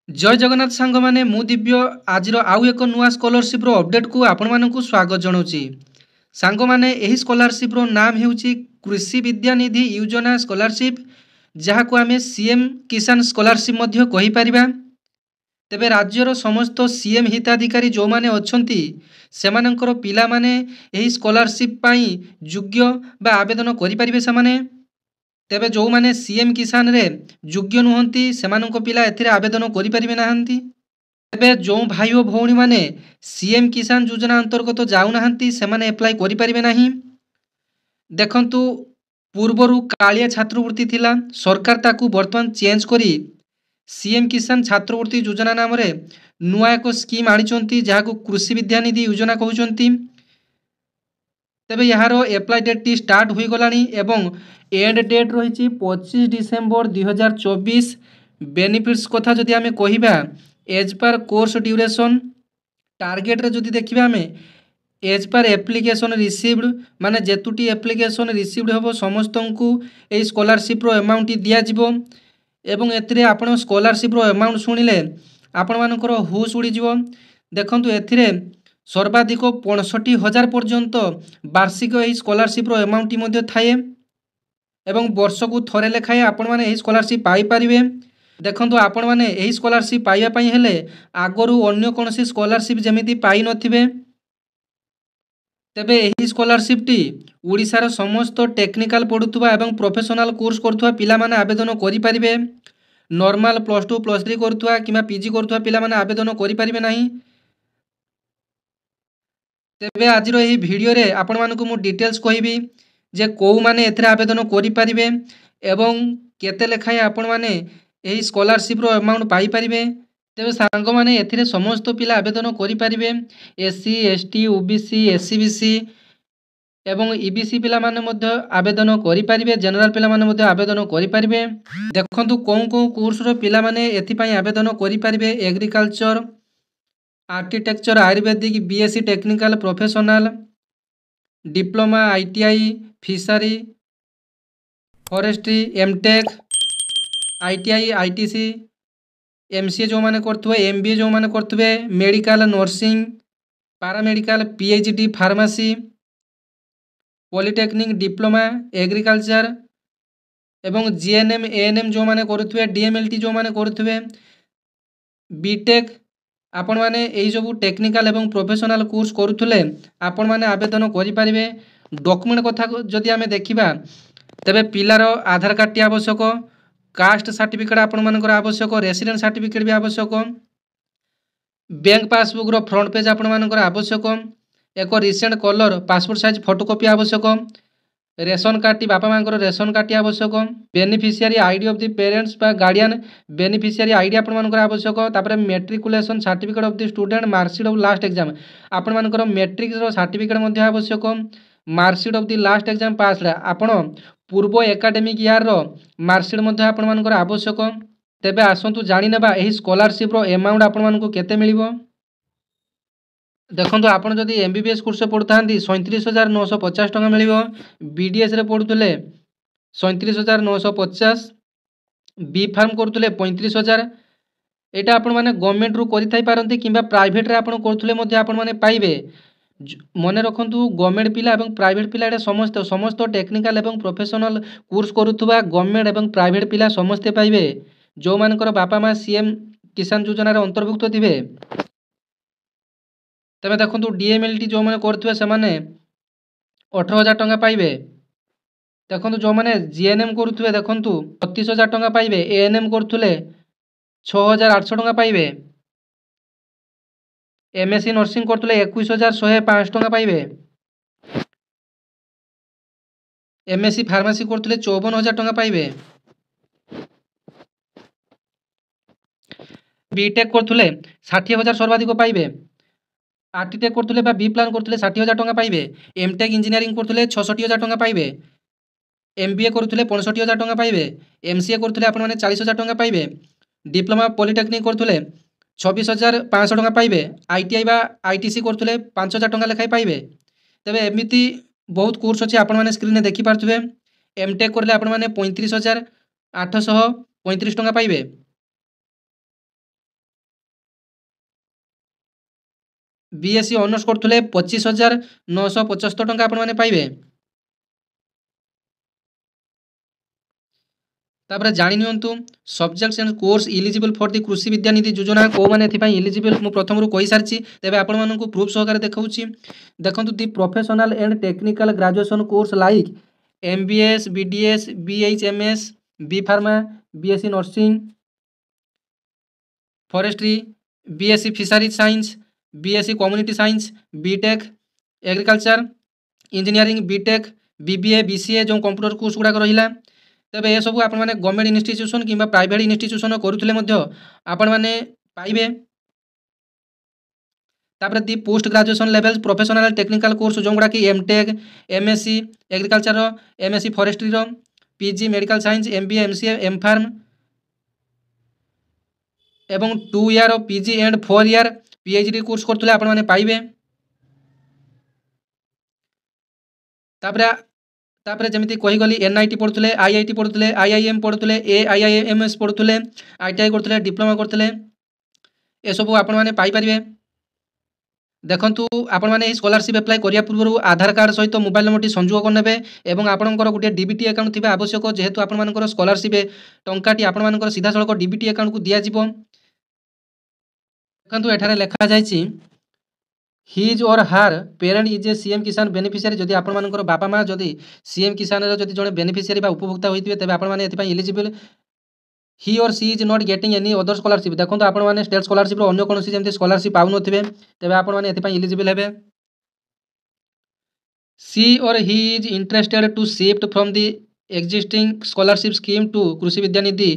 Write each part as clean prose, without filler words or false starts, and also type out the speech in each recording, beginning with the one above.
जय जगन्नाथ सांग माने मु दिव्य आज आउ एक नुआ स्कॉलरशिप रो अपडेट को आपण मानकु स्वागत जनाऊँगी। सांग माने एही स्कॉलरशिप रो नाम हेउची कृषि विद्यानिधि योजना स्कॉलरशिप, जहाँ को आमे सीएम किसान स्कॉलरशिप मध्य कहि परिबा। तेबे राज्यर समस्त सीएम हिताधिकारी जो माने अछंती सेमानंकर पिला माने एही स्कॉलरशिप पाई योग्य बा आवेदन करि परिबे समाने। तेबे जो माने सीएम किसान रे योग्य नुहंती सेमानंको पिला एथिरे आवेदन करि परिबे नाहंती। तेबे जो भाई और भौणी माने सीएम किसान योजना अंतर्गत जाउ नाहंती सेमाने एप्लाई करि परिबे नाही। देखंतु पूर्वरु कालिया छात्रवृत्ति थिला, सरकार ताकू वर्तमान चेंज करी सीएम किसान छात्रवृत्ति योजना नाम रे नुआ एक स्कीम आनिचंती, जहाकू कृषि विद्यानिधि योजना कहउचंती। तेबे यार एप्लाई डेट टी स्टार्ट हुई गलानी एवं एंड डेट रही 25 डिसेम्बर 2024। बेनिफिट्स कथा जदि आमे कहिबा as per course duration target रे जदि देखिबा आमे एज पर एप्लिकेशन रिसीव्ड माने जेतुटी एप्लिकेशन रिसीव्ड होबो समस्तंकु एई स्कॉलरशिप रो अमाउंट दिया जिवो। एवं एथिरे आपण स्कॉलरशिप रो अमाउंट सुनिले आपण मानकर हुस उड़ी जिवो। देखंतु एथिरे सर्वाधिक 65,000 पर्यंत वार्षिक एही स्कॉलरशिप रो अमाउंट मध्य थाए एवं वर्ष को थरे लेखाए आपण माने एही स्कॉलरशिप पाई परिबे। देखंतु आपण माने एही स्कॉलरशिप पाइबा पई हेले आगरु अन्य कोनोसी स्कॉलरशिप जेमिति पाई नथिबे। तेबे एही स्कॉलरशिप टी ओडिसा रो समस्त टेक्निकल पढुथुबा एवं प्रोफेशनल कोर्स करथुबा पिला माने आवेदन करि परिबे। नॉर्मल +2 +3 करथुबा किबा पीजी करथुबा पिला माने आवेदन करि परिबे नाही। तेबे आज एही वीडियो रे आपण मानकु मु डिटेल्स कहिबी जे को माने एथरे आवेदन करि परिबे एवं केते लेखाए आपण माने एही स्कॉलरशिप रो अमाउंट पाई परिबे। तेबे सांग माने एथिरे समस्त पिला आवेदन करि परिबे। एससी एसटी ओबीसी एससीबीसी एवं ईबीसी पिला माने मध्य आवेदन करि परिबे। जनरल पिला माने मध्य आवेदन करि परिबे। देखंतु कोन कोर्स रो पिला माने एथि पई आवेदन करि परिबे। Agriculture, architecture, Ayurvedic, BSc technical professional, diploma, ITI, fishery, forestry, MTech, ITI, ITC, MCA जो माने करथुबे, एमबीए जो माने करथुबे, medical, nursing, paramedical, PhD, pharmacy, polytechnic, diploma, agriculture एवं जीएनएम एएनएम जो माने करथुबे, डीएमएलटी जो माने करथुबे, बीटेक आपण माने एई सब टेक्निकल एवं प्रोफेशनल कोर्स करूथुले आपण माने आवेदन करि परिबे। डॉक्यूमेंट कथा जदि आमे देखिबा तबे पिलार आधार कार्ड टी आवश्यक, कास्ट सर्टिफिकेट आपण मानकर आवश्यक, रेसिडेंट सर्टिफिकेट भी आवश्यक, बैंक पासबुक रो फ्रंट पेज आपण मानकर आवश्यक, एक recent colour passport size photocopy आवश्यक, रेशन कार्ड टी बापा मांकर रेशन कार्ड टी आवश्यक, beneficiary ID of the parents बा गार्डियन बेनिफिशियरी आईडी आपण मानकर आवश्यक। तापर matriculation certificate of the student, marksheet of last exam आपण मानकर मेट्रिक रो सर्टिफिकेट मध्ये आवश्यक, marksheet of the last exam pass ला आपण पूर्व एकाडेमिक ईयर रो मार्कशीट मध्ये आपण मानकर आवश्यक। तेबे आसंतु जानि नेबा एही स्कॉलरशिप रो अमाउंट आपण मानकु केते मिलिबो। देखंतु आपण जदि एमबीबीएस कोर्स पढुथांती 37,950 टका मिलिबो। बीडीएस रे पढुतले 37,950, बी फार्म करतुले 35,000। एटा आपण माने गवर्नमेंट रु करि थाई पारंती किबा प्राइवेट रे आपण करतुले मध्ये आपण माने पाइबे। मने रखंतु गवर्नमेंट पिला एवं प्राइवेट पिला एटा समस्त टेक्निकल एवं प्रोफेशनल कोर्स करूथुबा गवर्नमेंट एवं प्राइवेट पिला समस्ते पाइबे जो मानकर बापा मा सीएम किसान योजना रे अंतर्भुक्त थिबे। तबे देखंतु डीएमएलटी जो माने करथुबे से माने 18,000 टका पाइबे। देखंतु जो माने जीएनएम करूथुबे देखंतु 35,000 टका पाइबे। एएनएम करथुले 6,800 टका पाइबे। एमएससी नर्सिंग करथुले 21,105 टका पाइबे। एमएससी फार्मेसी करथुले 54,000 टका पाइबे। बीटेक करथुले 60,000 सर्वाधिक पाइबे। आर्किटेक्ट करथुले बा बी प्लान करथुले 60,000 टका पाइबे। एमटेक इंजीनियरिंग करथुले 66,000 टका पाइबे। एमबीए करथुले 65,000 टका पाइबे। एमसीए करथुले आपण माने 40,000 टका पाइबे। डिप्लोमा पॉलिटेक्निक करथुले 26,500 टका पाइबे। आईटीआई बा आईटीसी करथुले 5,000 टका लेखाय पाइबे। तबे एमिति बहुत कोर्स अछि आपण माने स्क्रीन रे देखि पारथुबे। एमटेक करले आपण माने 35,835 टका पाइबे। बीएससी ऑनर्स करथुले 25,975 टंका आपण माने पाइबे। तापर जानि नियंतु subjects and course eligible for the Krishi Vidyanidhi योजना को माने एथि इलिजिबल मु प्रथम रु कहि सारछि। तेबे आपण मानकु प्रूफ सहकारे देखाउछि। देखंतु the professional and technical graduation course like MBS, BDS, BHMS, B pharma, BSc nursing, forestry, BSc fisheries science, BSc community science, BTech agriculture engineering, BTech, BBA, BCA जो कंप्यूटर कोर्स गुड़ाक रहा। तेबे ये सब आपण माने गवर्नमेंट इंस्टीट्यूशन किंबा private institution करुथिले मध्य आपण माने पाइबे। तापर the post graduation level professional technical course जो गुड़ा कि MTech, MSc agriculture, MSc forestry, PG medical science, MBA, MCA, MPharm एवं 2 year PG and 4 year PhD course करथुले आपण माने पाइबे। तापरे जमिति कहि गली एनआईटी पढुथुले, आईआईटी पढुथुले, आईआईएम पढुथुले, एआईआईएमएस पढुथुले, आईटीआई करथुले, डिप्लोमा करथुले, ए सब आपण माने पाइ परिबे। देखंतु आपण माने स्कॉलरशिप अप्लाई करिया पूर्व आधार कार्ड सहित मोबाइल नंबर संयोग करनेबे एवं आपणकर गोटे डीबीटी अकाउंट थिबा आवश्यक जेहेतु आपण मानकर स्कॉलरशिप टंकाटी आपण मानकर सीधा सड़क डीबीटी अकाउंट को दिया जिवो। देखंतु एठारे लेखा जायछि हिज और हार पेरेंट इज ए सीएम किसान बेनिफिशियरी जदि आपण मानकर बापा माँ जदि सीएम किसान रो जदि जने बेनिफिशियरी बा उपभोक्ता होइतिबे तबे आपण माने एथि पई eligible. He or she is not getting any other scholarship देखो आपण माने स्टेट स्कॉलरशिप रो अन्य कोनोसी जेमति स्कॉलरशिप पाउ नथिबे तबे आपण माने एथि पई एलिजिबल हेबे। सी और he is interested to shift from the existing scholarship scheme to कृषि Vidyanidhi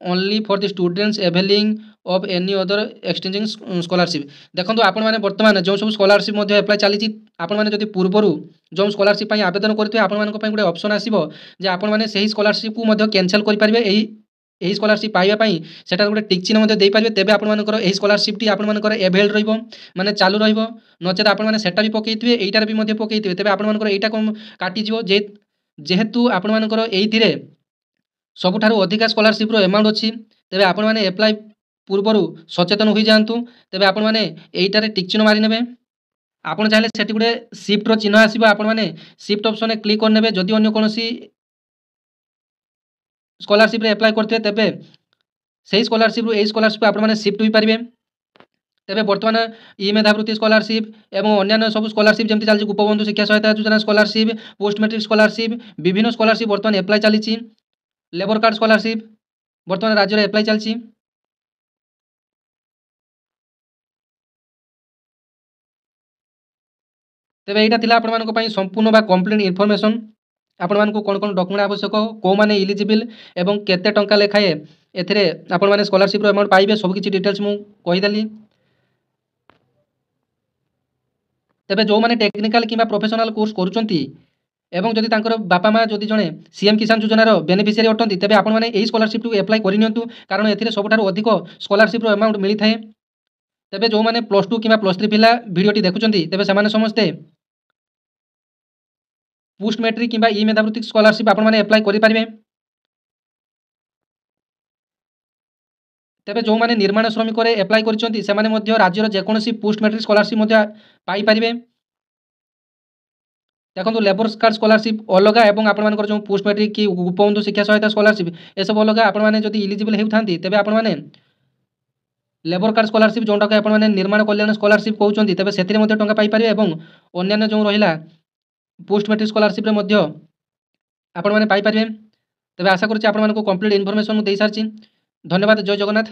only for the students availing of any other exchanging scholarship। देखो आपण माने वर्तमान जो सब स्कॉलरशिप मध्ये अप्लाई चली आपण माने जदि पूर्वरु जो स्कॉलरशिप पई आवेदन करथिबे आपण मानको पई गुटे ऑप्शन आसीबो जे आपण माने सही स्कॉलरशिप को मध्ये कैंसिल करि परिबे। एही स्कॉलरशिप पाइबा पई सेटा गुटे टिक चिन्ह मध्ये देई परिबे तेबे आपण मानकर एही स्कॉलरशिप टी आपण मानकर अवेल रहइबो माने चालू रहइबो। नचेत आपण माने सेटा भी पकेइथिबे एईटार भी मध्ये पकेइथिबे तेबे आपण मानकर एईटा कोन काटी जिवो जेहेतु आपण मानकर एइथिरे सबुठारु अधिका स्कॉलरशिप रो अमाउंट अछि तेबे आपण माने अप्लाई पूर्वरु सचेतन होई जांतु। तेबे आपण माने एइटारे टिक चिन्ह मारि नेबे आपण चाहले सेठी गुटे शिफ्ट रो चिन्ह आसीबो आपण माने शिफ्ट ऑप्शन ए क्लिक कर नेबे। जदि अन्य कोनोसी स्कॉलरशिप रे अप्लाई करथे तेबे सेही स्कॉलरशिप रो एई स्कॉलरशिप आपण माने शिफ्ट होई परिबे। तेबे वर्तमान ई मेधावृत्ति स्कॉलरशिप एवं अन्य सब स्कॉलरशिप जमती चलछि गोपबंधु शिक्षा सहायता योजना स्कॉलरशिप, पोस्ट मैट्रिक स्कॉलरशिप विभिन्न स्कॉलरशिप वर्तमान अप्लाई चली। लेबर कार्ड स्कॉलरशिप वर्तमान राज्य रे अप्लाई चलछि। तेबे एटा थिला आपण मानको पई संपूर्ण बा कंप्लीट इन्फॉर्मेशन आपण मानको कोन कोन डॉक्यूमेंट आवश्यक को माने एलिजिबल एवं केते टंका लेखाए एथिरे आपण माने स्कॉलरशिप रो अमाउंट पाइबे सब किछि डिटेल्स मु कहि देली। तेबे जो माने टेक्निकल किंबा प्रोफेशनल कोर्स करूचंती एवं जदि तांकर बापा माँ जदि जने सीएम किसान योजनार बेनिफिशियरी अटंती तेबे आपण माने एही स्कॉलरशिप को अप्लाई करि नियंतु कारण एथिरे सबठारु अधिक स्कॉलरशिप रो अमाउंट मिली थाए। तेबे जो माने +2 किंबा +3 पिला वीडियोटी देखुचंती तेबे समाने समस्ते पोस्ट मैट्रिक किंबा ई मेधावृत्ति स्कॉलरशिप आपण माने अप्लाई करि परिबे। तेबे जो माने निर्माण श्रमिक रे अप्लाई करिसंती से माने मध्य राज्यर जे कोनोसी पोस्ट मैट्रिक स्कॉलरशिप मध्य पाई परिबे। देखो लेबर कार्ड स्कॉलरशिप अलग एवं आपण मानकर जो पोस्ट मैट्रिक की गोपबंधु शिक्षा सहायता स्कॉलरशिप ए सब अलग आपण माने जदि एलिजिबल हेउथांती तेबे आपण माने लेबर कार्ड स्कॉलरशिप जोंटा के आपण माने निर्माण कल्याण स्कॉलरशिप कहउचंती तेबे सेतिरे मध्य टंका पाई परिबे एवं अन्य जो रहिला पोस्ट मैट्रिक स्कॉलरशिप रे मध्य आपण माने पाई परिबे। तेबे आशा करूची आपण मानको कंप्लीट इन्फॉर्मेशन देई सारची। धन्यवाद। जय जगन्नाथ।